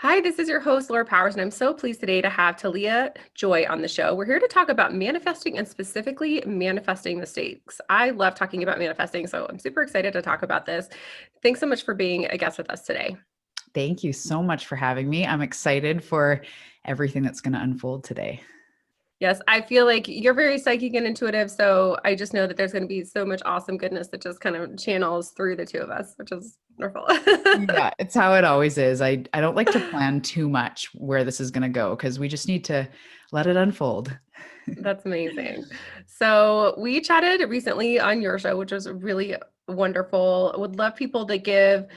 Hi, this is your host, Laura Powers, and I'm so pleased today to have Talia Joy on the show. We're here to talk about manifesting and specifically manifesting mistakes. I love talking about manifesting, so I'm super excited to talk about this. Thanks so much for being a guest with us today. Thank you so much for having me. I'm excited for everything that's going to unfold today. Yes, I feel like you're very psychic and intuitive, so I just know that there's going to be so much awesome goodness that just kind of channels through the two of us, which is wonderful. Yeah, it's how it always is. I don't like to plan too much where this is going to go because we just need to let it unfold. That's amazing. So we chatted recently on your show, which was really wonderful. Would love people to give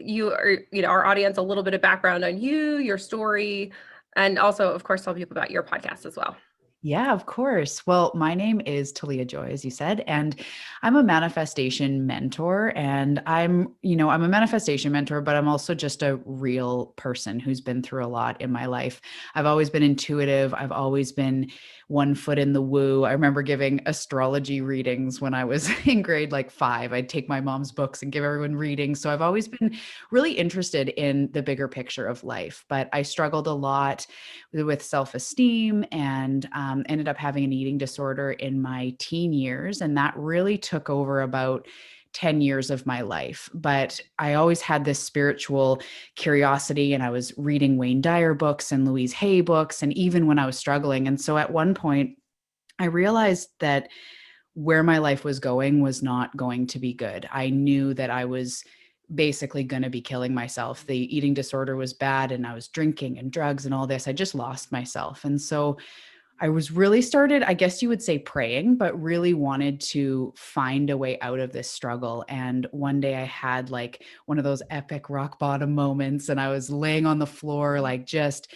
you or our audience a little bit of background on you, your story, and also, of course, tell people about your podcast as well. Yeah, of course. Well, my name is Talia Joy, as you said, and I'm a manifestation mentor. And I'm a manifestation mentor, but I'm also just a real person who's been through a lot in my life. I've always been intuitive. I've always been one foot in the woo. I remember giving astrology readings when I was in grade like 5. I'd take my mom's books and give everyone readings. So I've always been really interested in the bigger picture of life, but I struggled a lot with self-esteem and ended up having an eating disorder in my teen years. And that really took over about 10 years of my life. But I always had this spiritual curiosity, and I was reading Wayne Dyer books and Louise Hay books, and even when I was struggling. And so at one point, I realized that where my life was going was not going to be good. I knew that I was basically going to be killing myself. The eating disorder was bad, and I was drinking and drugs and all this. I just lost myself. And so I was really started, I guess you would say, praying, but really wanted to find a way out of this struggle. And one day I had like one of those epic rock bottom moments, and I was laying on the floor, like just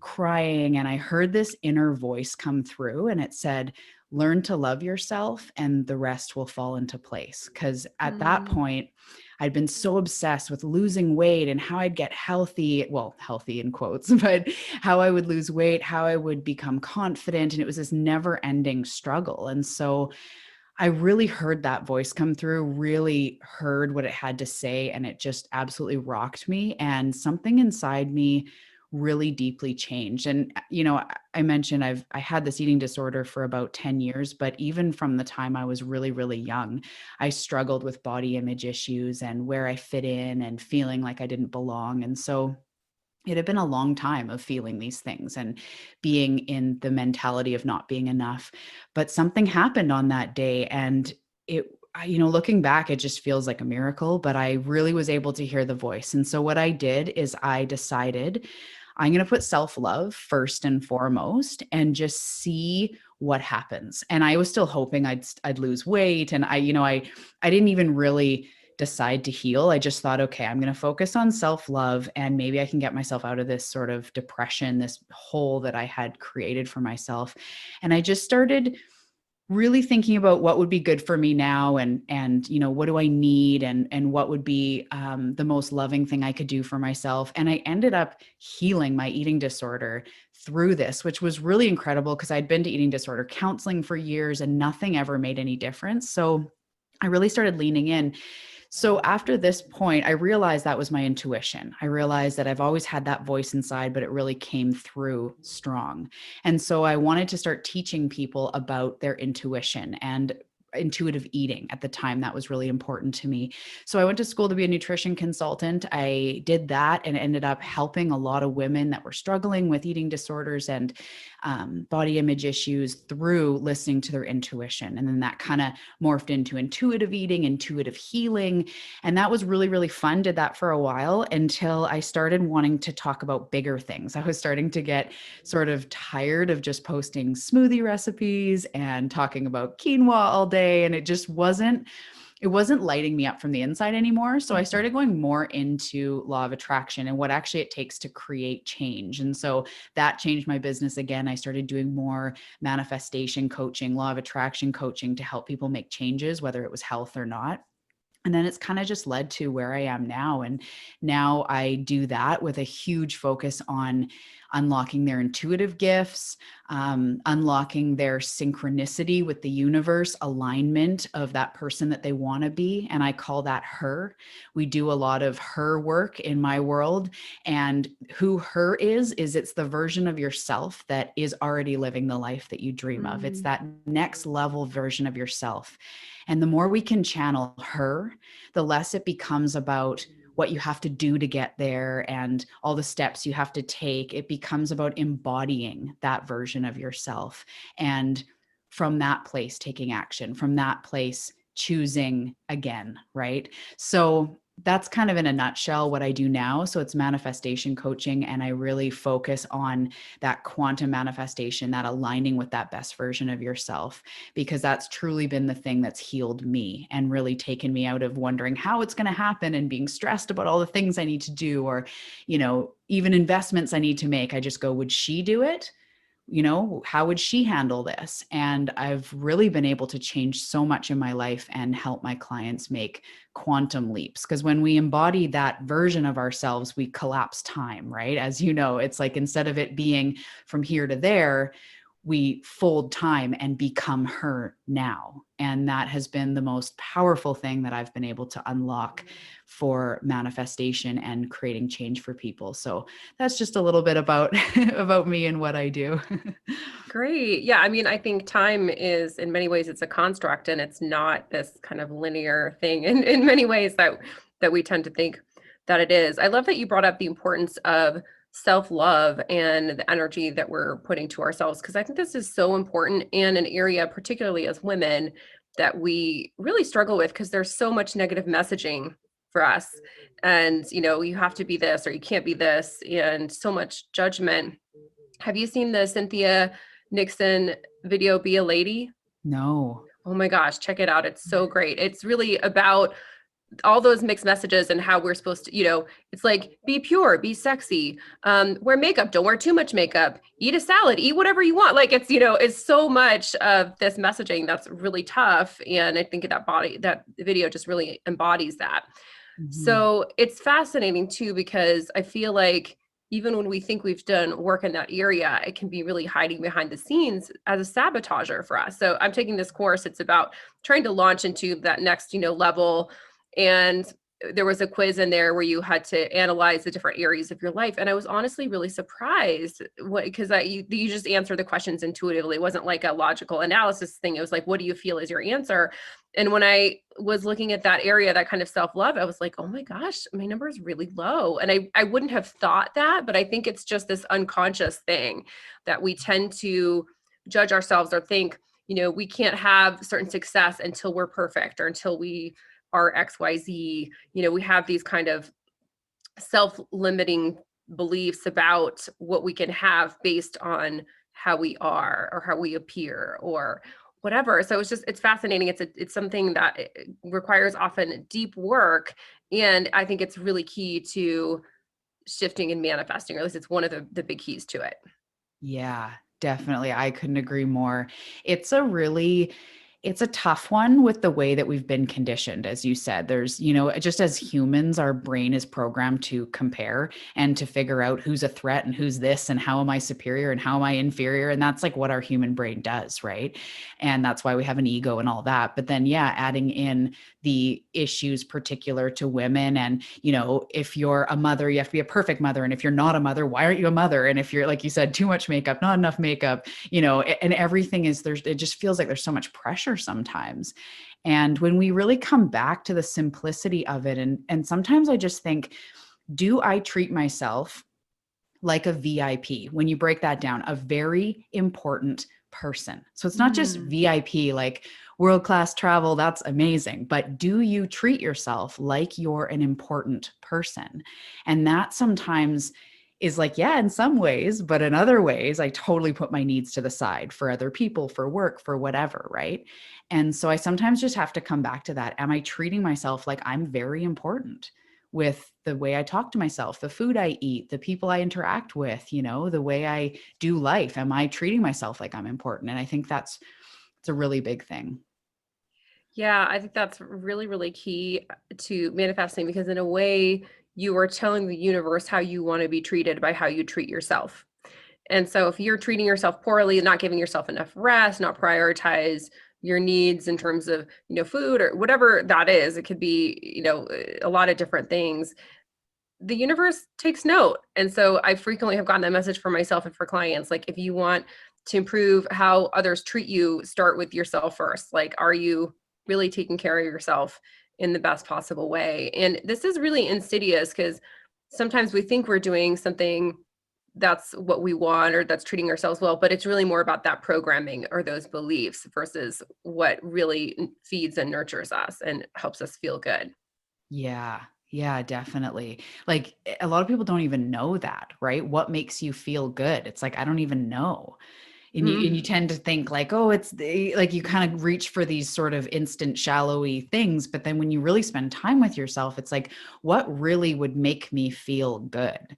crying. And I heard this inner voice come through, and it said, learn to love yourself and the rest will fall into place. Because at that Mm. point, I'd been so obsessed with losing weight and how I'd get healthy, well, healthy in quotes, but how I would lose weight, how I would become confident. And it was this never ending struggle. And so I really heard that voice come through, really heard what it had to say, and it just absolutely rocked me. And something inside me really deeply changed. And I mentioned I had this eating disorder for about 10 years, but even from the time I was really, really young, I struggled with body image issues and where I fit in and feeling like I didn't belong. And so it had been a long time of feeling these things and being in the mentality of not being enough. But something happened on that day, and looking back, it just feels like a miracle, but I really was able to hear the voice. And so what I did is I decided I'm going to put self-love first and foremost and just see what happens. And I was still hoping I'd lose weight. And I didn't even really decide to heal. I just thought, okay, I'm going to focus on self-love, and maybe I can get myself out of this sort of depression, this hole that I had created for myself. And I just started really thinking about what would be good for me now, and what do I need, and what would be the most loving thing I could do for myself. And I ended up healing my eating disorder through this, which was really incredible because I'd been to eating disorder counseling for years and nothing ever made any difference. So I really started leaning in. So after this point, I realized that was my intuition. I realized that I've always had that voice inside, but it really came through strong. And so I wanted to start teaching people about their intuition and intuitive eating. At the time, that was really important to me. So I went to school to be a nutrition consultant. I did that and ended up helping a lot of women that were struggling with eating disorders and body image issues through listening to their intuition. And then that kind of morphed into intuitive eating, intuitive healing. And that was really, really fun. Did that for a while until I started wanting to talk about bigger things. I was starting to get sort of tired of just posting smoothie recipes and talking about quinoa all day. And it wasn't lighting me up from the inside anymore. So I started going more into law of attraction and what actually it takes to create change. And so that changed my business again. I started doing more manifestation coaching, law of attraction coaching to help people make changes, whether it was health or not. And then it's kind of just led to where I am now. And now I do that with a huge focus on unlocking their intuitive gifts, unlocking their synchronicity with the universe, alignment of that person that they want to be. And I call that her. We do a lot of her work in my world. And who her is it's the version of yourself that is already living the life that you dream of. It's that next level version of yourself. And the more we can channel her, the less it becomes about what you have to do to get there and all the steps you have to take. It becomes about embodying that version of yourself. And from that place, taking action, from that place, choosing again, right? So that's kind of in a nutshell what I do now. So it's manifestation coaching, and I really focus on that quantum manifestation, that aligning with that best version of yourself, because that's truly been the thing that's healed me and really taken me out of wondering how it's going to happen and being stressed about all the things I need to do, or, even investments I need to make. I just go, would she do it? How would she handle this? And I've really been able to change so much in my life and help my clients make quantum leaps. Because when we embody that version of ourselves, we collapse time, right? As you know, it's like instead of it being from here to there, we fold time and become her now. And that has been the most powerful thing that I've been able to unlock for manifestation and creating change for people. So that's just a little bit about about me and what I do. Great. Yeah. I mean, I think time is in many ways it's a construct, and it's not this kind of linear thing in many ways that we tend to think that it is. I love that you brought up the importance of self-love and the energy that we're putting to ourselves, because I think this is so important, and an area, particularly as women, that we really struggle with, because there's so much negative messaging for us. And, you have to be this or you can't be this, and so much judgment. Have you seen the Cynthia Nixon video, Be a Lady? No. Oh my gosh, check it out. It's so great. It's really about all those mixed messages and how we're supposed to, it's like, be pure, be sexy, wear makeup, don't wear too much makeup, eat a salad, eat whatever you want. Like it's so much of this messaging that's really tough. And I think that video just really embodies that. Mm-hmm. So it's fascinating too, because I feel like even when we think we've done work in that area, it can be really hiding behind the scenes as a sabotager for us. So I'm taking this course. It's about trying to launch into that next, level. And there was a quiz in there where you had to analyze the different areas of your life. And I was honestly really surprised because you just answer the questions intuitively. It wasn't like a logical analysis thing. It was like, what do you feel is your answer? And when I was looking at that area, that kind of self-love, I was like, oh my gosh, my number is really low. And I wouldn't have thought that, but I think it's just this unconscious thing that we tend to judge ourselves or think, we can't have certain success until we're perfect or until we are XYZ. We have these kind of self-limiting beliefs about what we can have based on how we are or how we appear or whatever. So it's fascinating. It's something that requires often deep work. And I think it's really key to shifting and manifesting, or at least it's one of the big keys to it. Yeah, definitely. I couldn't agree more. It's a really it's a tough one with the way that we've been conditioned. As you said, there's, just as humans, our brain is programmed to compare and to figure out who's a threat and who's this and how am I superior and how am I inferior. And that's like what our human brain does, right? And that's why we have an ego and all that. But then, yeah, adding in the issues particular to women. And, if you're a mother, you have to be a perfect mother. And if you're not a mother, why aren't you a mother? And if you're, like you said, too much makeup, not enough makeup, and everything it just feels like there's so much pressure sometimes. And when we really come back to the simplicity of it, and sometimes I just think, do I treat myself like a VIP? When you break that down, a very important person. So it's not just VIP, like world-class travel, that's amazing, but do you treat yourself like you're an important person? And that sometimes is like, yeah, in some ways, but in other ways, I totally put my needs to the side for other people, for work, for whatever, right? And so I sometimes just have to come back to that. Am I treating myself like I'm very important with the way I talk to myself, the food I eat, the people I interact with, the way I do life? Am I treating myself like I'm important? And I think it's a really big thing. Yeah, I think that's really, really key to manifesting because in a way you are telling the universe how you want to be treated by how you treat yourself. And so if you're treating yourself poorly, not giving yourself enough rest, not prioritize your needs in terms of, food or whatever that is, it could be, a lot of different things. The universe takes note. And so I frequently have gotten that message for myself and for clients. Like, if you want to improve how others treat you, start with yourself first. Like, are you really taking care of yourself in the best possible way? And this is really insidious because sometimes we think we're doing something that's what we want or that's treating ourselves well, but it's really more about that programming or those beliefs versus what really feeds and nurtures us and helps us feel good. Yeah. Yeah, definitely. Like a lot of people don't even know that, right? What makes you feel good? It's like I don't even know. And you Mm. tend to think like, oh, it's like you kind of reach for these sort of instant shallowy things, but then when you really spend time with yourself, it's like what really would make me feel good?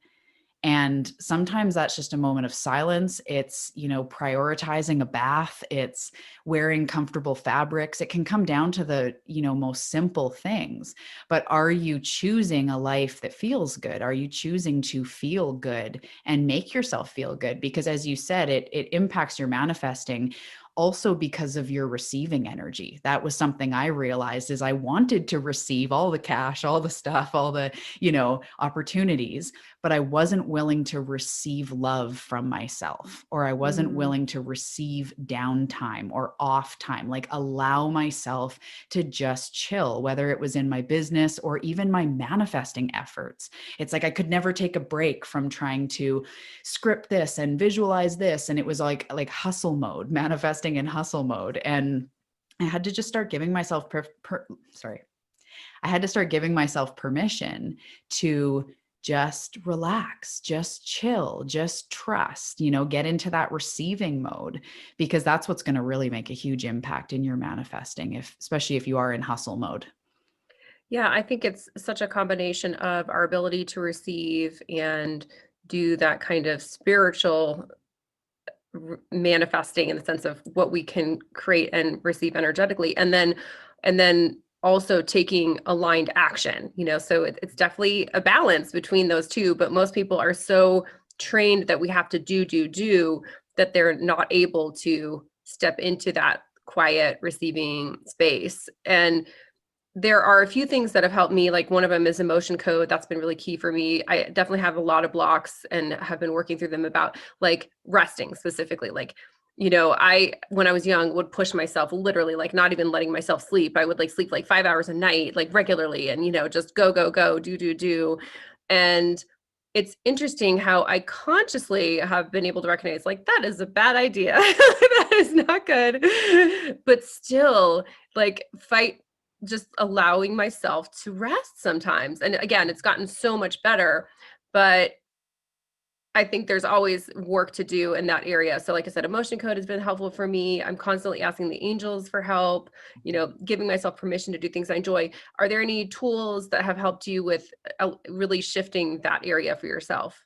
And sometimes that's just a moment of silence. It's, prioritizing a bath. It's wearing comfortable fabrics. It can come down to the, most simple things. But are you choosing a life that feels good? Are you choosing to feel good and make yourself feel good? Because as you said, it impacts your manifesting also because of your receiving energy. That was something I realized is I wanted to receive all the cash, all the stuff, all the, opportunities, but I wasn't willing to receive love from myself, or I wasn't Mm. willing to receive downtime or off time, like allow myself to just chill, whether it was in my business or even my manifesting efforts. It's like I could never take a break from trying to script this and visualize this. And it was like hustle mode, manifesting in hustle mode. And I had to just start giving myself sorry. I had to start giving myself permission to just relax, just chill, just trust, get into that receiving mode, because that's what's going to really make a huge impact in your manifesting, especially if you are in hustle mode. Yeah, I think it's such a combination of our ability to receive and do that kind of spiritual manifesting in the sense of what we can create and receive energetically, and then also taking aligned action. So it's definitely a balance between those two, but most people are so trained that we have to do that they're not able to step into that quiet receiving space. And there are a few things that have helped me. Like, one of them is emotion code. That's been really key for me. I definitely have a lot of blocks and have been working through them about like resting specifically. Like, I, when I was young, would push myself literally, like not even letting myself sleep. I would like sleep like 5 hours a night, like regularly, and, just go, go, go, do. And it's interesting how I consciously have been able to recognize like that is a bad idea. That is not good. But still, like, fight just allowing myself to rest sometimes. And again, it's gotten so much better, but I think there's always work to do in that area. So like I said, emotion code has been helpful for me. I'm constantly asking the angels for help, giving myself permission to do things I enjoy. Are there any tools that have helped you with really shifting that area for yourself?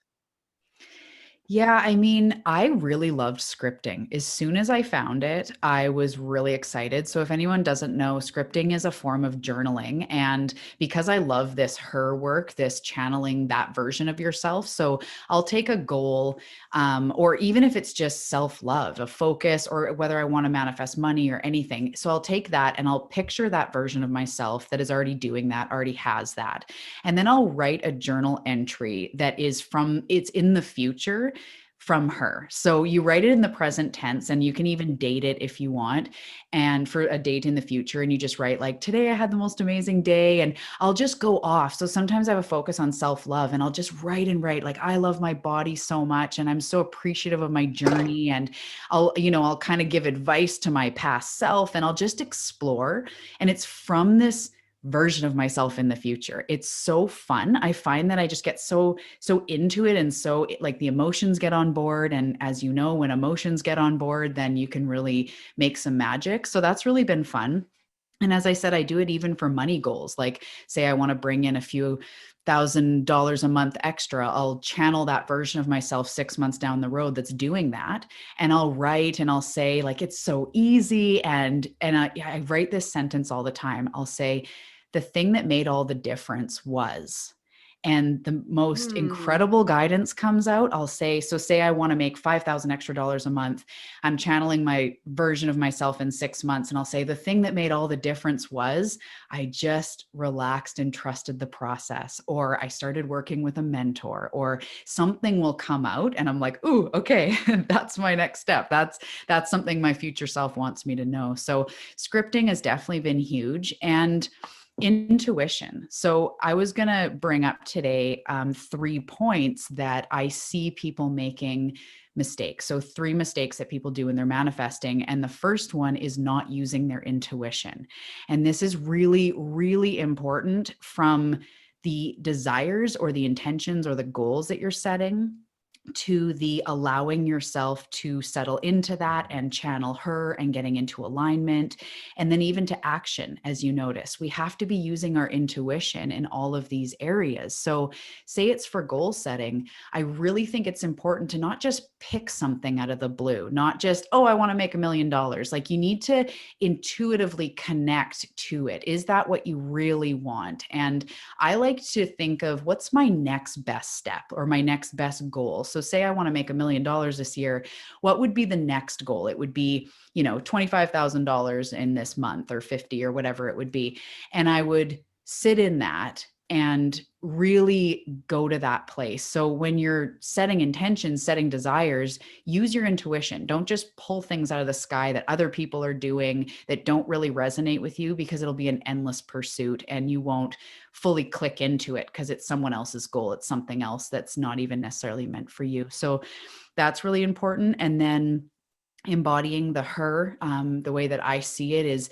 Yeah, I mean, I really loved scripting. As soon as I found it, I was really excited. So, if anyone doesn't know, scripting is a form of journaling. And because I love this her work, this channeling that version of yourself. So, I'll take a goal, or even if it's just self love, a focus, or whether I want to manifest money or anything. So, I'll take that and I'll picture that version of myself that is already doing that, already has that. And then I'll write a journal entry that is it's in the future from her. So you write it in the present tense and you can even date it if you want. And for a date in the future, and you just write like, today I had the most amazing day. And I'll just go off. So sometimes I have a focus on self-love and I'll just write and write like, I love my body so much. And I'm so appreciative of my journey. And I'll kind of give advice to my past self and I'll just explore. And it's from this version of myself in the future. It's so fun. I find that I just get so into it, and so like the emotions get on board, and as you know, when emotions get on board, then you can really make some magic. So that's really been fun. And as I said, I do it even for money goals. Like, say I want to bring in a few $1,000 a month extra, I'll channel that version of myself 6 months down the road that's doing that. And I'll write and I'll say, like, it's so easy. And I write this sentence all the time. I'll say, the thing that made all the difference was, and the most Hmm. incredible guidance comes out. I'll say, so say I want to make 5,000 extra dollars a month. I'm channeling my version of myself in 6 months. And I'll say, the thing that made all the difference was I just relaxed and trusted the process, or I started working with a mentor, or something will come out. And I'm like, ooh, okay, that's my next step. That's something my future self wants me to know. So scripting has definitely been huge. And intuition. So I was going to bring up today 3 points that I see people making mistakes. So 3 mistakes that people do when they're manifesting. And the first one is not using their intuition. And this is really, really important, from the desires or the intentions or the goals that you're setting, to the allowing yourself to settle into that and channel her and getting into alignment, and then even to action. As you notice, we have to be using our intuition in all of these areas. So say it's for goal setting, I really think it's important to not just pick something out of the blue, not just, oh, I want to make $1 million. Like, you need to intuitively connect to it. Is that what you really want? And I like to think of, what's my next best step or my next best goal? So say I want to make $1 million this year, what would be the next goal? It would be, $25,000 in this month, or 50, or whatever it would be. And I would sit in that and really go to that place. So when you're setting intentions, setting desires, use your intuition. Don't just pull things out of the sky that other people are doing that don't really resonate with you, because it'll be an endless pursuit and you won't fully click into it because it's someone else's goal. It's something else that's not even necessarily meant for you. So that's really important. And then embodying the her, the way that I see it is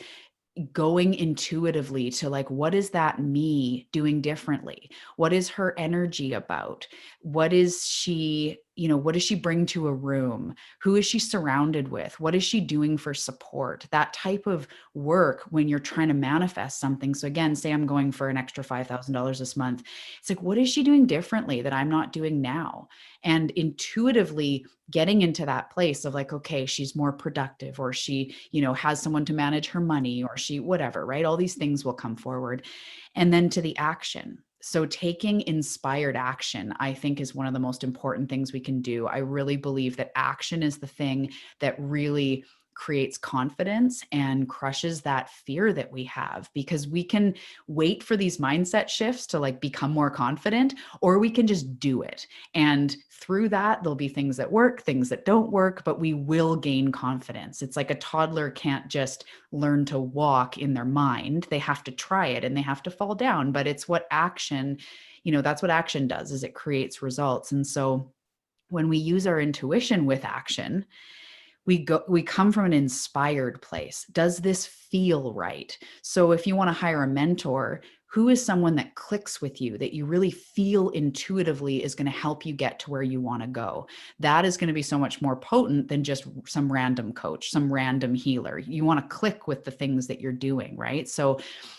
going intuitively to, like, what is that me doing differently? What is her energy about? What is she, what does she bring to a room? Who is she surrounded with? What is she doing for support? That type of work when you're trying to manifest something. So again, say I'm going for an extra $5,000 this month. It's like, what is she doing differently that I'm not doing now? And intuitively getting into that place of, like, okay, she's more productive, or she, has someone to manage her money, or she, whatever, right? All these things will come forward. And then to the action. So taking inspired action, I think, is one of the most important things we can do. I really believe that action is the thing that really creates confidence and crushes that fear that we have, because we can wait for these mindset shifts to, like, become more confident, or we can just do it. And through that, there'll be things that work, things that don't work, but we will gain confidence. It's like a toddler can't just learn to walk in their mind. They have to try it and they have to fall down. But it's what action, that's what action does, is it creates results. And so when we use our intuition with action, we come from an inspired place. Does this feel right? So if you want to hire a mentor, who is someone that clicks with you, that you really feel intuitively is going to help you get to where you want to go? That is going to be so much more potent than just some random coach, some random healer. You want to click with the things that you're doing, right? So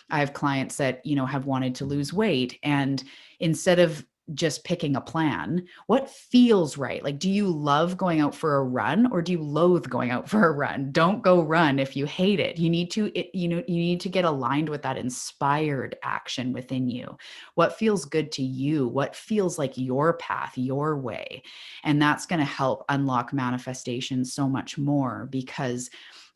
I have clients that, have wanted to lose weight, and instead of just picking a plan, what feels right? Like, do you love going out for a run, or do you loathe going out for a run? Don't go run if you hate it. You need to, you need to get aligned with that inspired action within you. What feels good to you? What feels like your path, your way? And that's going to help unlock manifestation so much more, because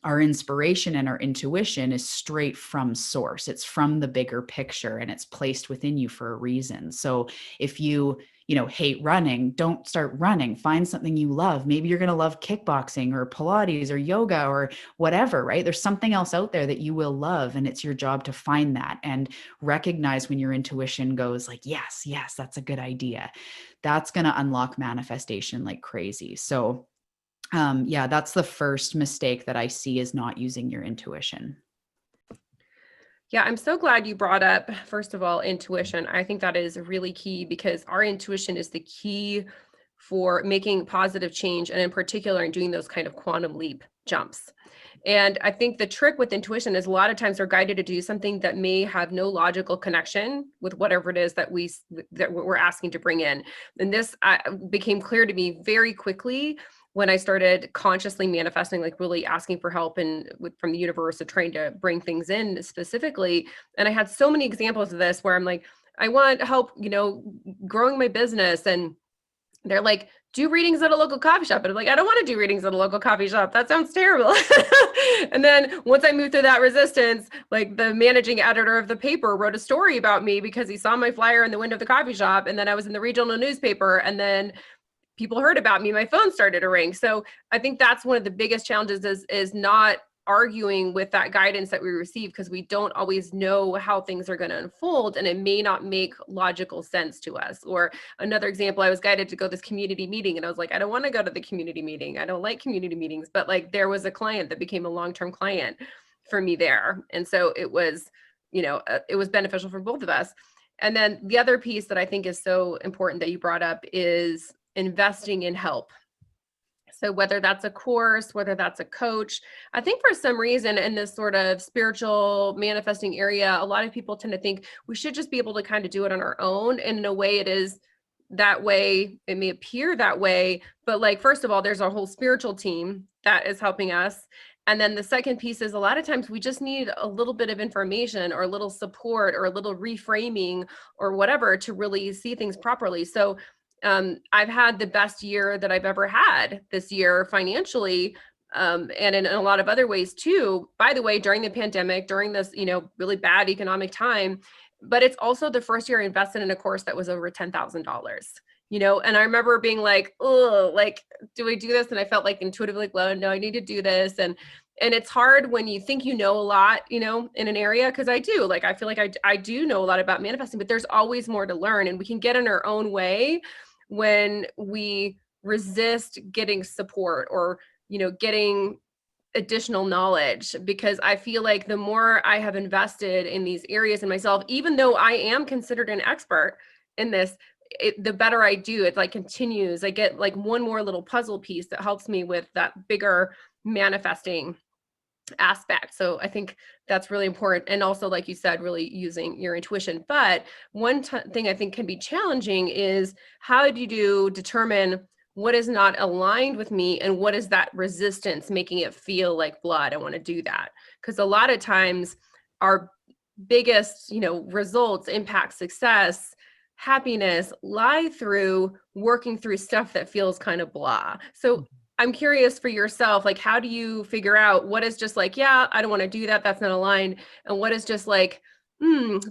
our inspiration and our intuition is straight from source. It's from the bigger picture, and it's placed within you for a reason. So if you hate running, don't start running. Find something you love. Maybe you're going to love kickboxing or Pilates or yoga or whatever, right? There's something else out there that you will love, and it's your job to find that and recognize when your intuition goes, like, yes, yes, that's a good idea. That's going to unlock manifestation like crazy. So yeah, that's the first mistake that I see, is not using your intuition. Yeah, I'm so glad you brought up, first of all, intuition. I think that is really key, because our intuition is the key for making positive change, and in particular in doing those kind of quantum leap jumps. And I think the trick with intuition is a lot of times they're guided to do something that may have no logical connection with whatever it is that we're asking to bring in. And this became clear to me very quickly when I started consciously manifesting, like really asking for help and from the universe of trying to bring things in specifically. And I had so many examples of this where I'm like, I want help, growing my business. And they're like, do readings at a local coffee shop. And I'm like, I don't want to do readings at a local coffee shop. That sounds terrible. And then once I moved through that resistance, like the managing editor of the paper wrote a story about me because he saw my flyer in the window of the coffee shop. And then I was in the regional newspaper. And then people heard about me, my phone started to ring. So I think that's one of the biggest challenges is not arguing with that guidance that we receive, because we don't always know how things are going to unfold, and it may not make logical sense to us. Or another example, I was guided to go to this community meeting, and I was like, I don't want to go to the community meeting. I don't like community meetings, but like there was a client that became a long-term client for me there. And so it was, it was beneficial for both of us. And then the other piece that I think is so important that you brought up is investing in help. So whether that's a course, whether that's a coach, I think for some reason in this sort of spiritual manifesting area, a lot of people tend to think we should just be able to kind of do it on our own. And in a way it is that way. It may appear that way, but like, first of all, there's a whole spiritual team that is helping us. And then the second piece is a lot of times we just need a little bit of information or a little support or a little reframing or whatever to really see things properly. So I've had the best year that I've ever had this year financially, and in a lot of other ways too, by the way, during the pandemic, during this, really bad economic time. But it's also the first year I invested in a course that was over $10,000, and I remember being like, oh, like, do I do this? And I felt like intuitively, like, well, no, I need to do this. And it's hard when you think a lot, in an area, because I do, like, I feel like I do know a lot about manifesting, but there's always more to learn, and we can get in our own way when we resist getting support or, getting additional knowledge. Because I feel like the more I have invested in these areas in myself, even though I am considered an expert in this, the better I do, it like continues. I get like one more little puzzle piece that helps me with that bigger manifesting aspect. So I think that's really important. And also, like you said, really using your intuition. But one thing I think can be challenging is how do you determine what is not aligned with me and what is that resistance making it feel like blood? I want to do that. Because a lot of times our biggest, results, impact, success, happiness lie through working through stuff that feels kind of blah. So I'm curious for yourself, like, how do you figure out what is just like, yeah, I don't want to do that, that's not aligned, and what is just like,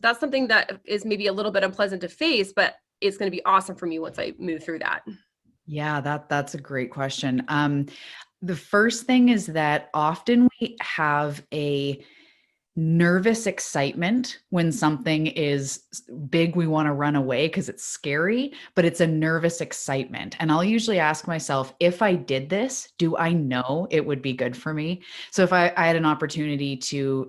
that's something that is maybe a little bit unpleasant to face, but it's going to be awesome for me once I move through that. Yeah, that's a great question. The first thing is that often we have a nervous excitement when something is big, we want to run away because it's scary, but it's a nervous excitement. And I'll usually ask myself, if I did this, do I know it would be good for me? So if I had an opportunity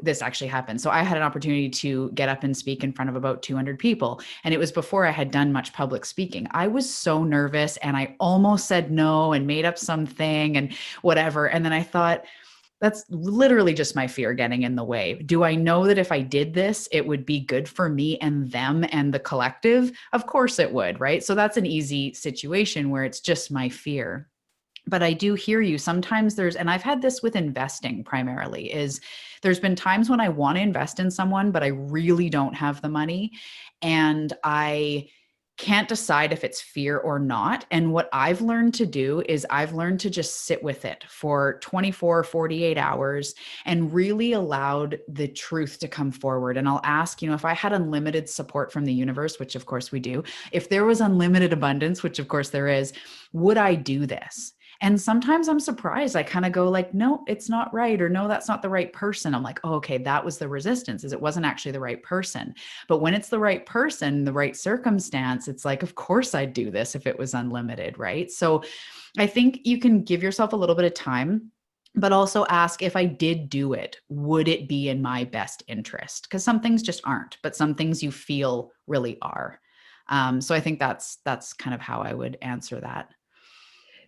this actually happened. So I had an opportunity to get up and speak in front of about 200 people. And it was before I had done much public speaking. I was so nervous and I almost said no and made up something and whatever. And then I thought, that's literally just my fear getting in the way. Do I know that if I did this, it would be good for me and them and the collective? Of course it would, right? So that's an easy situation where it's just my fear. But I do hear you. Sometimes and I've had this with investing primarily, is there's been times when I want to invest in someone, but I really don't have the money. And I can't decide if it's fear or not. And what I've learned to do is I've learned to just sit with it for 24, 48 hours and really allowed the truth to come forward. And I'll ask, if I had unlimited support from the universe, which of course we do, if there was unlimited abundance, which of course there is, would I do this? And sometimes I'm surprised. I kind of go like, no, it's not right. Or no, that's not the right person. I'm like, oh, okay, that was the resistance, is it wasn't actually the right person. But when it's the right person, the right circumstance, it's like, of course I'd do this if it was unlimited, right? So I think you can give yourself a little bit of time, but also ask, if I did do it, would it be in my best interest? Because some things just aren't, but some things you feel really are. So I think that's kind of how I would answer that.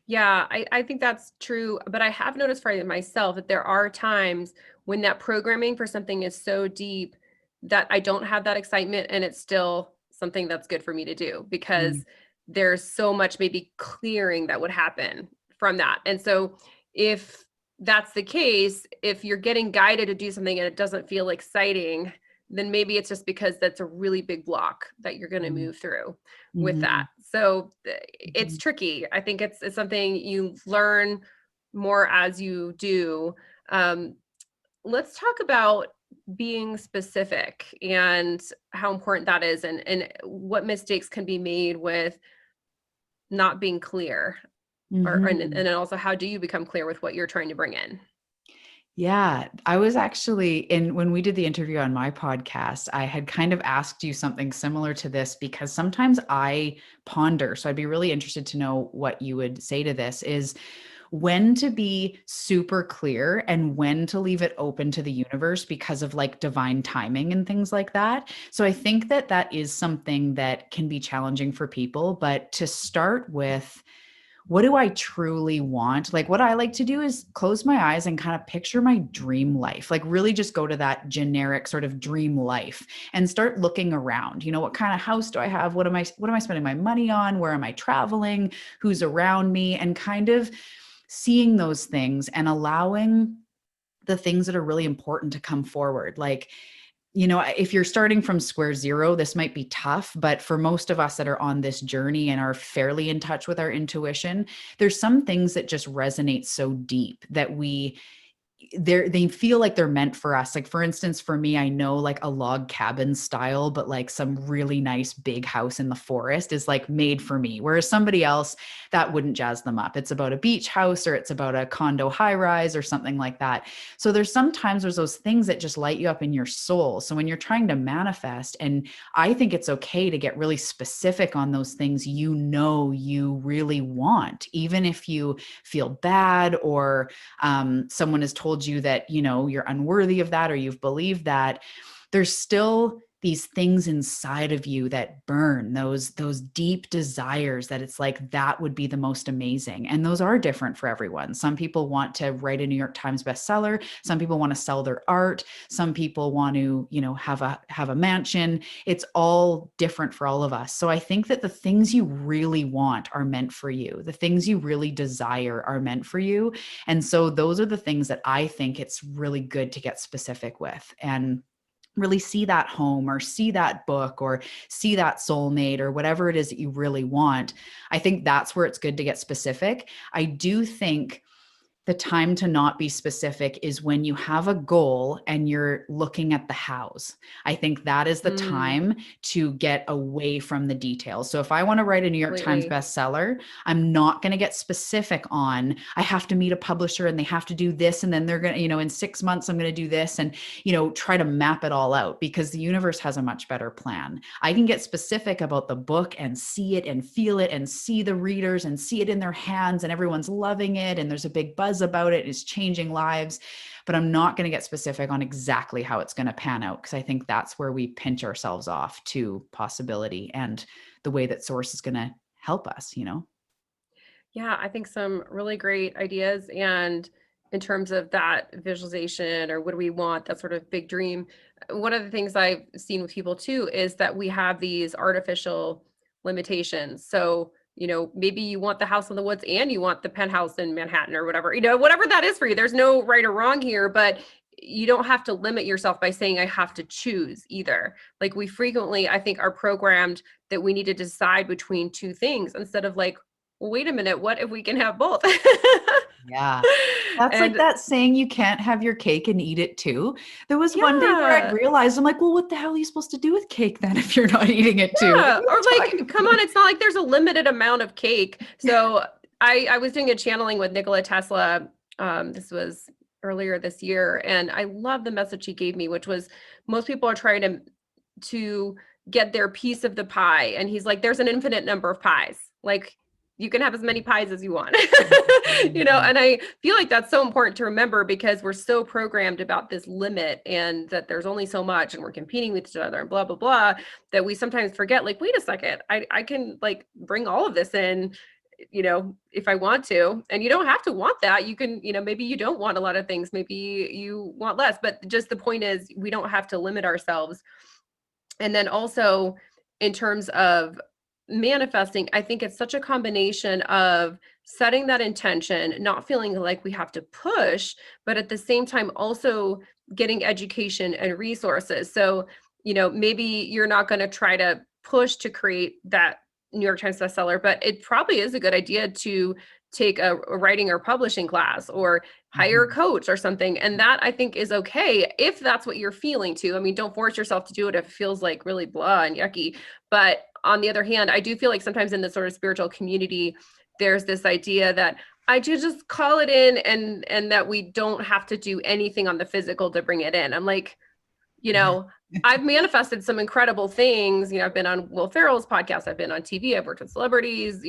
Yeah, I think that's true. But I have noticed for myself that there are times when that programming for something is so deep that I don't have that excitement and it's still something that's good for me to do Mm, because there's so much maybe clearing that would happen from that. And so if that's the case, if you're getting guided to do something and it doesn't feel exciting, then maybe it's just because that's a really big block that you're going to mm, move through with that. mhm, So it's mhm, tricky. I think it's something you learn more as you do. Um, let's talk about being specific and how important that is and what mistakes can be made with not being clear or and mhm. then also how do you become clear with what you're trying to bring in? Yeah, I was actually in when we did the interview on my podcast, I had kind of asked you something similar to this because sometimes I ponder. So I'd be really interested to know what you would say to this is when to be super clear and when to leave it open to the universe because of like divine timing and things like that. So I think that that is something that can be challenging for people, but to start with, what do I truly want? Like, what I like to do is close my eyes and kind of picture my dream life, like, really just go to that generic sort of dream life and start looking around. You know, what kind of house do I have? What am I spending my money on? Where am I traveling? Who's around me? And kind of seeing those things and allowing the things that are really important to come forward. Like, you know, if you're starting from square zero, this might be tough, but for most of us that are on this journey and are fairly in touch with our intuition, there's some things that just resonate so deep that they feel like they're meant for us. Like, for instance, for me, I know like a log cabin style, but like some really nice big house in the forest is like made for me, whereas somebody else, that wouldn't jazz them up. It's about a beach house or it's about a condo high rise or something like that. So there's those things that just light you up in your soul. So when you're trying to manifest, and I think it's okay to get really specific on those things you know you really want, even if you feel bad or someone has told you that, you know, you're unworthy of that or you've believed that, there's still these things inside of you that burn those deep desires that it's like that would be the most amazing, and those are different for everyone. Some people want to write a New York Times bestseller, some people want to sell their art, some people want to, you know, have a mansion. It's all different for all of us. So I think that the things you really want are meant for you, the things you really desire are meant for you. And so those are the things that I think it's really good to get specific with and really see that home or see that book or see that soulmate or whatever it is that you really want. I think that's where it's good to get specific. I do think the time to not be specific is when you have a goal and you're looking at the hows. I think that is the Mm, time to get away from the details. So if I want to write a New York Times completely. bestseller, I'm not going to get specific on I have to meet a publisher and they have to do this and then they're going to, you know, in 6 months I'm going to do this and, you know, try to map it all out because the universe has a much better plan. I can get specific about the book and see it and feel it and see the readers and see it in their hands and everyone's loving it and there's a big buzz about it. It's changing lives, but I'm not going to get specific on exactly how it's going to pan out because I think that's where we pinch ourselves off to possibility and the way that source is going to help us, you know? Yeah, I think some really great ideas. And in terms of that visualization or what do we want, that sort of big dream, one of the things I've seen with people too is that we have these artificial limitations. So, you know, maybe you want the house in the woods and you want the penthouse in Manhattan or whatever, you know, whatever that is for you. There's no right or wrong here, but you don't have to limit yourself by saying I have to choose either. Like we frequently, I think, are programmed that we need to decide between two things instead of like, well, wait a minute, what if we can have both? Yeah. That's like And that saying you can't have your cake and eat it too. There was one day where I yeah, realized, I'm like, well, what the hell are you supposed to do with cake then if you're not eating it too? Like, yeah. what are Or you like, talking come about? on, it's not like there's a limited amount of cake. So I was doing a channeling with Nikola Tesla. This was earlier this year, and I love the message he gave me, which was most people are trying to get their piece of the pie. And he's like, there's an infinite number of pies. Like you can have as many pies as you want. You know, Mhm. and I feel like that's so important to remember because we're so programmed about this limit and that there's only so much and we're competing with each other and blah blah blah that we sometimes forget like wait a second, I can like bring all of this in if I want to. And you don't have to want that. You can, maybe you don't want a lot of things. Maybe you want less. But just the point is, we don't have to limit ourselves. And then also, in terms of manifesting, I think it's such a combination of setting that intention, not feeling like we have to push, but at the same time also getting education and resources. So, maybe you're not going to try to push to create that New York Times bestseller, but it probably is a good idea to take a writing or publishing class, or hire a coach or something. And that, I think, is okay if that's what you're feeling too. I mean, don't force yourself to do it if it feels like really blah and yucky. But on the other hand, I do feel like sometimes in the sort of spiritual community, there's this idea that I should just call it in, and that we don't have to do anything on the physical to bring it in. I'm like, I've manifested some incredible things. I've been on Will Ferrell's podcast. I've been on TV. I've worked with celebrities,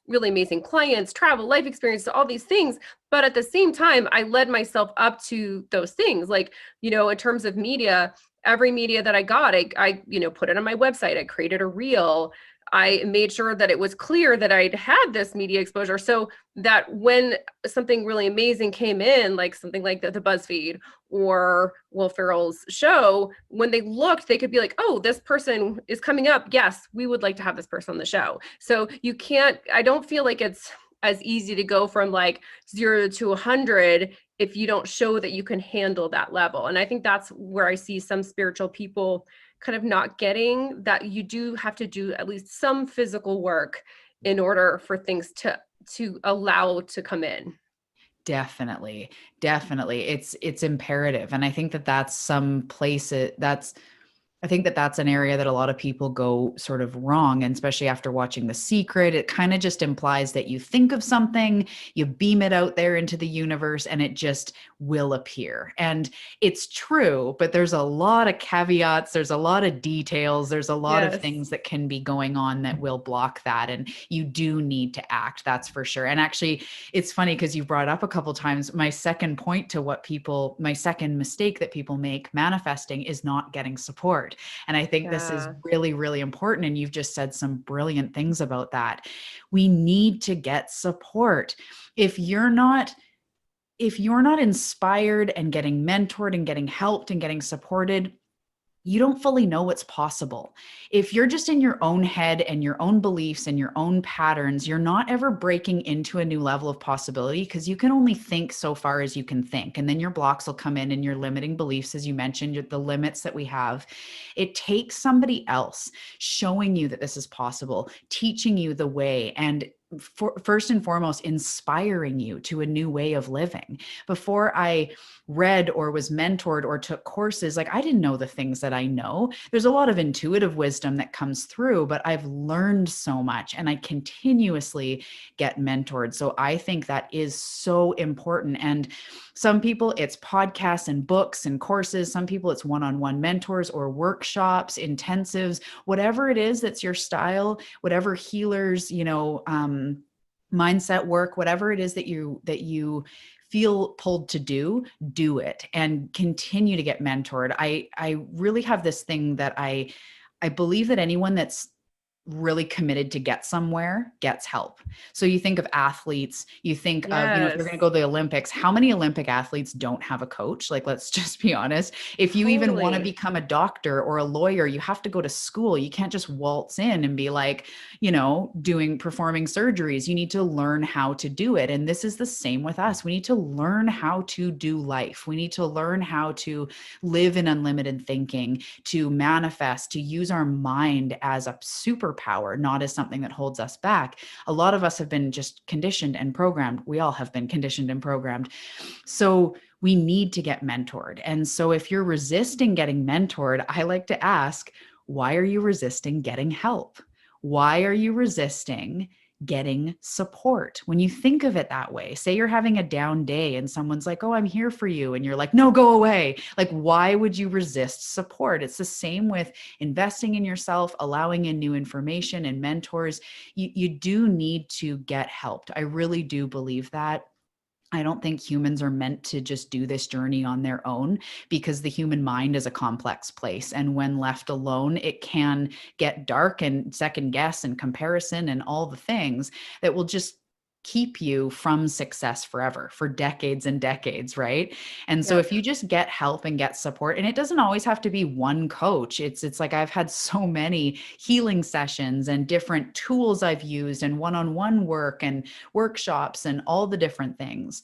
really amazing clients, travel, life experience, all these things. But at the same time, I led myself up to those things. Like, in terms of media, every media that I got, I put it on my website. I created a reel. I made sure that it was clear that I'd had this media exposure, so that when something really amazing came in, like something like the BuzzFeed or Will Ferrell's show, when they looked, they could be like, oh, this person is coming up. Yes, we would like to have this person on the show. So I don't feel like it's as easy to go from like 0 to 100 if you don't show that you can handle that level. And I think that's where I see some spiritual people kind of not getting that. You do have to do at least some physical work in order for things to allow to come in. Definitely. It's imperative. And I think that that's some place I think that that's an area that a lot of people go sort of wrong. And especially after watching The Secret, it kind of just implies that you think of something, you beam it out there into the universe, and it just will appear. And it's true, but there's a lot of caveats. There's a lot of details. There's a lot of Yes. things that can be going on that will block that. And you do need to act, that's for sure. And actually, it's funny because you brought up a couple times my second point to my second mistake that people make manifesting is not getting support. And I think this is Yeah. really, really important. And you've just said some brilliant things about that. We need to get support. If you're not inspired and getting mentored and getting helped and getting supported, you don't fully know what's possible. If you're just in your own head and your own beliefs and your own patterns, you're not ever breaking into a new level of possibility, because you can only think so far as you can think. And then your blocks will come in and your limiting beliefs, as you mentioned, the limits that we have. It takes somebody else showing you that this is possible, teaching you the way, and first and foremost, inspiring you to a new way of living. Before I read or was mentored or took courses, like I didn't know the things that I know. There's a lot of intuitive wisdom that comes through, but I've learned so much and I continuously get mentored. So I think that is so important. And some people, it's podcasts and books and courses. Some people, it's one-on-one mentors or workshops, intensives, whatever it is that's your style, whatever healers, mindset work, whatever it is that you feel pulled to do it and continue to get mentored. I really have this thing that I believe that anyone that's really committed to get somewhere gets help. So you think of athletes, you think of, if you're going to Yes. go to the Olympics, how many Olympic athletes don't have a coach? Like, let's just be honest. If you even want to Totally. become a doctor or a lawyer, you have to go to school. You can't just waltz in and be like, performing surgeries. You need to learn how to do it. And this is the same with us. We need to learn how to do life. We need to learn how to live in unlimited thinking, to manifest, to use our mind as a superpower, not as something that holds us back. A lot of us have been just conditioned and programmed. We all have been conditioned and programmed. So we need to get mentored. And so if you're resisting getting mentored, I like to ask, why are you resisting getting help? Why are you resisting getting support? When you think of it that way, say you're having a down day and someone's like, oh, I'm here for you. And you're like, no, go away. Like, why would you resist support? It's the same with investing in yourself, allowing in new information and mentors. You do need to get helped. I really do believe that. I don't think humans are meant to just do this journey on their own, because the human mind is a complex place. And when left alone, it can get dark and second guess and comparison and all the things that will just keep you from success forever, for decades and decades, right? And so Yep. if you just get help and get support, and it doesn't always have to be one coach. It's like I've had so many healing sessions and different tools I've used and one-on-one work and workshops and all the different things.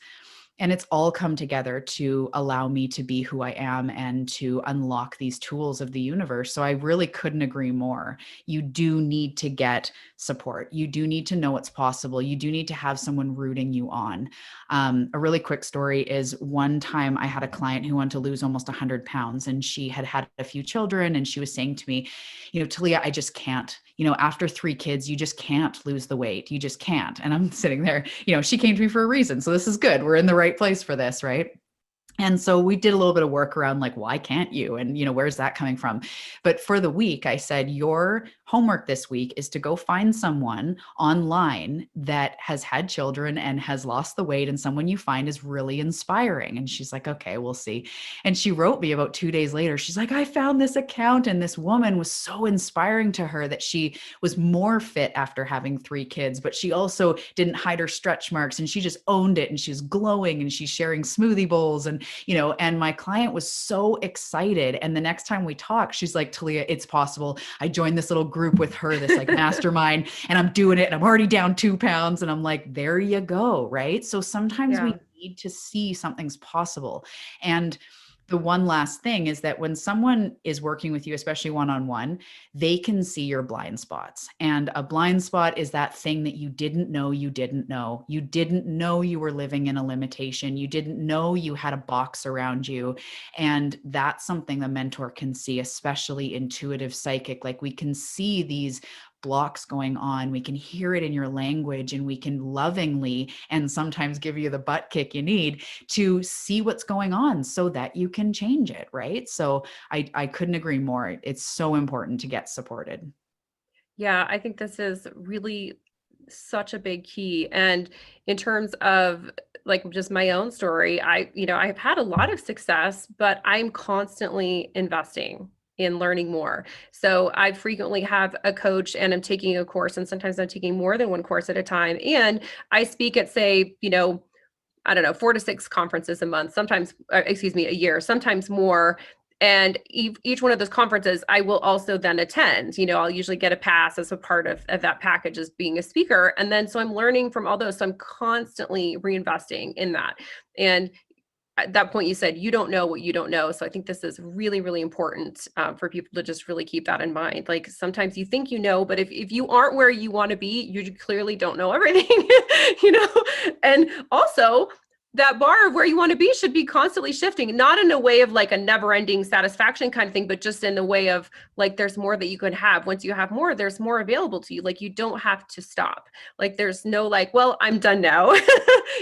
And it's all come together to allow me to be who I am and to unlock these tools of the universe. So I really couldn't agree more. You do need to get support. You do need to know what's possible. You do need to have someone rooting you on. A really quick story is, one time I had a client who wanted to lose almost 100 pounds, and she had had a few children. And she was saying to me, Talia, I just can't. After 3 kids, you just can't lose the weight. You just can't. And I'm sitting there, she came to me for a reason. So this is good. We're in the right place for this, right? And so we did a little bit of work around, like, why can't you? And, where's that coming from? But for the week, I said, your homework this week is to go find someone online that has had children and has lost the weight, and someone you find is really inspiring. And she's like, okay, we'll see. And she wrote me about 2 days later. She's like, I found this account, and this woman was so inspiring to her that she was more fit after having 3 kids, but she also didn't hide her stretch marks, and she just owned it, and she's glowing, and she's sharing smoothie bowls. And my client was so excited. And the next time we talked, she's like, Talia, it's possible. I joined this little group with her, this like mastermind, and I'm doing it. And I'm already down 2 pounds. And I'm like, there you go. Right. So sometimes Yeah. we need to see something's possible. And the one last thing is that when someone is working with you, especially one-on-one, they can see your blind spots. And a blind spot is that thing that you didn't know you didn't know. You didn't know you were living in a limitation. You didn't know you had a box around you. And that's something the mentor can see, especially intuitive psychic. Like, we can see these blocks going on. We can hear it in your language, and we can lovingly and sometimes give you the butt kick you need to see what's going on so that you can change it. Right. So I couldn't agree more. It's so important to get supported. Yeah, I think this is really such a big key. And in terms of like just my own story, I've had a lot of success, but I'm constantly investing in learning more. So I frequently have a coach and I'm taking a course, and sometimes I'm taking more than one course at a time. And I speak at, say, I don't know, 4 to 6 conferences a month, sometimes, excuse me, a year, sometimes more. And each one of those conferences, I will also then attend. I'll usually get a pass as a part of that package as being a speaker. And then, so I'm learning from all those. So I'm constantly reinvesting in that. And at that point, you said, you don't know what you don't know. So I think this is really, really important for people to just really keep that in mind. Like, sometimes you think but if you aren't where you want to be, you clearly don't know everything, you know? And also, that bar of where you want to be should be constantly shifting, not in a way of like a never ending satisfaction kind of thing, but just in the way of like, there's more that you could have. Once you have more, there's more available to you. Like, you don't have to stop. Like, there's no like, well, I'm done now.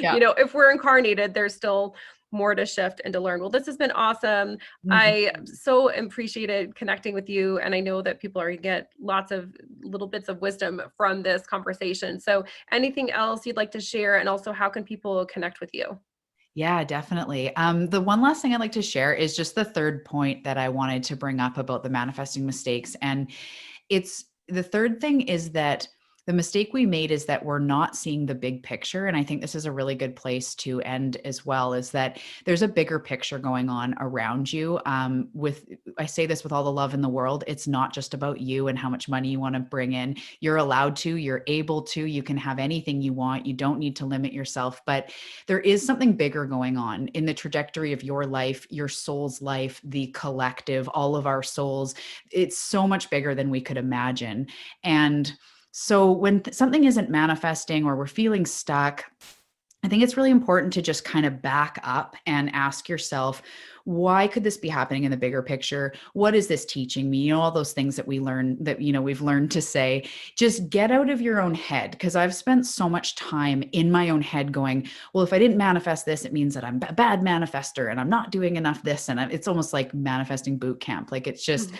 Yeah. If we're incarnated, there's still more to shift and to learn. Well, this has been awesome. I Mhm. so appreciated connecting with you. And I know that people are going to get lots of little bits of wisdom from this conversation. So anything else you'd like to share? And also, how can people connect with you? Yeah, definitely. The one last thing I'd like to share is just the third point that I wanted to bring up about the manifesting mistakes. And it's the third thing is that the mistake we made is that we're not seeing the big picture. And I think this is a really good place to end as well, is that there's a bigger picture going on around you. I say this with all the love in the world. It's not just about you and how much money you want to bring in. You're allowed to, you're able to, you can have anything you want. You don't need to limit yourself, but there is something bigger going on in the trajectory of your life, your soul's life, the collective, all of our souls. It's so much bigger than we could imagine. And so when something isn't manifesting or we're feeling stuck, I think it's really important to just kind of back up and ask yourself, why could this be happening in the bigger picture? What is this teaching me? All those things that we learn that, we've learned to say. Just get out of your own head, because I've spent so much time in my own head going, well, if I didn't manifest this, it means that I'm a bad manifester and I'm not doing enough this. And it's almost like manifesting boot camp. Like it's just,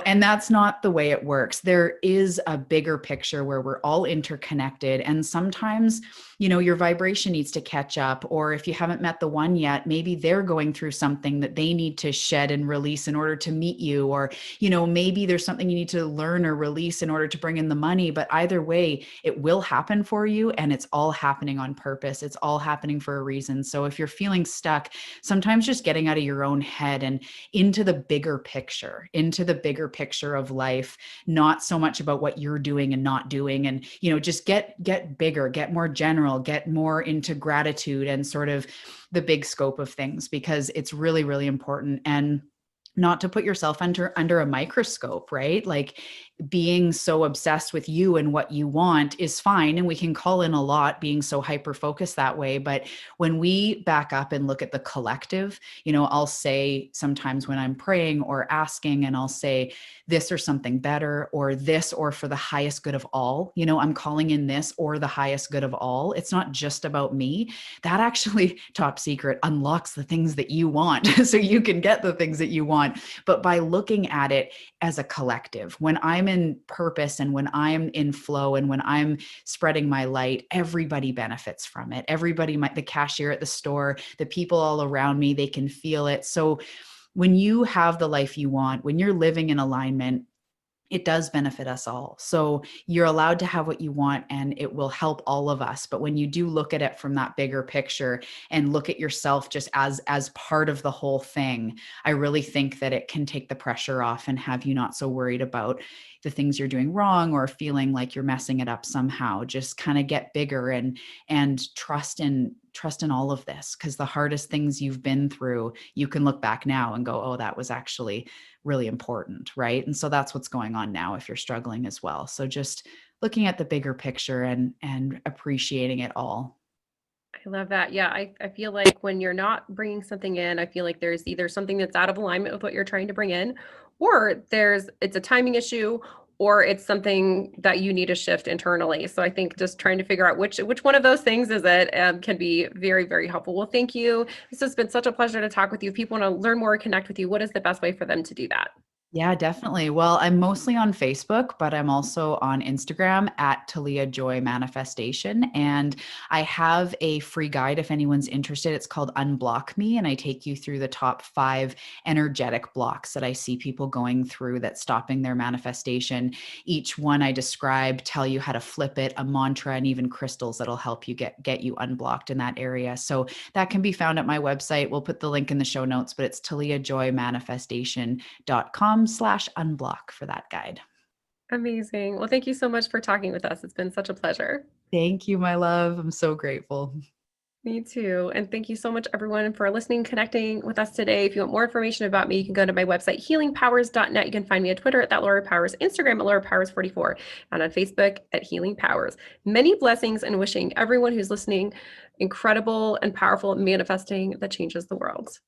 and that's not the way it works. There is a bigger picture where we're all interconnected. And sometimes, your vibration needs to catch up. Or if you haven't met the one yet, maybe they're going through something that they need to shed and release in order to meet you. Or, maybe there's something you need to learn or release in order to bring in the money. But either way, it will happen for you. And it's all happening on purpose. It's all happening for a reason. So if you're feeling stuck, sometimes just getting out of your own head and into the bigger picture of life, not so much about what you're doing and not doing. And, just get bigger, get more general, get more into gratitude and sort of the big scope of things, because it's really, really important. And not to put yourself under a microscope, right? Like being so obsessed with you and what you want is fine. And we can call in a lot being so hyper focused that way. But when we back up and look at the collective, I'll say sometimes when I'm praying or asking, and I'll say this or something better, or this, or for the highest good of all, I'm calling in this or the highest good of all. It's not just about me. That actually, top secret, unlocks the things that you want. So you can get the things that you want. But by looking at it as a collective, when I'm in purpose and when I'm in flow and when I'm spreading my light, everybody benefits from it. Everybody, the cashier at the store, the people all around me, they can feel it. So when you have the life you want, when you're living in alignment, it does benefit us all. So you're allowed to have what you want and it will help all of us. But when you do look at it from that bigger picture and look at yourself just as part of the whole thing, I really think that it can take the pressure off and have you not so worried about the things you're doing wrong or feeling like you're messing it up somehow. Just kind of get bigger and trust in all of this, because the hardest things you've been through, you can look back now and go, oh, that was actually really important, right? And so that's what's going on now if you're struggling as well. So just looking at the bigger picture and appreciating it all. I love that. Yeah, I feel like when you're not bringing something in, I feel like there's either something that's out of alignment with what you're trying to bring in, or it's a timing issue, or it's something that you need to shift internally. So I think just trying to figure out which one of those things is it can be very, very helpful. Well, thank you. This has been such a pleasure to talk with you. If people want to learn more, connect with you, what is the best way for them to do that? Yeah, definitely. Well, I'm mostly on Facebook, but I'm also on Instagram at Talia Joy Manifestation. And I have a free guide if anyone's interested. It's called Unblock Me. And I take you through the top 5 energetic blocks that I see people going through that's stopping their manifestation. Each one I describe, tell you how to flip it, a mantra, and even crystals that'll help you get you unblocked in that area. So that can be found at my website. We'll put the link in the show notes, but it's taliajoymanifestation.com/unblock for that guide. Amazing. Well, thank you so much for talking with us. It's been such a pleasure. Thank you, my love. I'm so grateful. Me too. And thank you so much, everyone, for listening, connecting with us today. If you want more information about me, you can go to my website, healingpowers.net. You can find me on Twitter at that Laura Powers, Instagram at Laura Powers 44, and on Facebook at Healing Powers. Many blessings, and wishing everyone who's listening incredible and powerful manifesting that changes the world.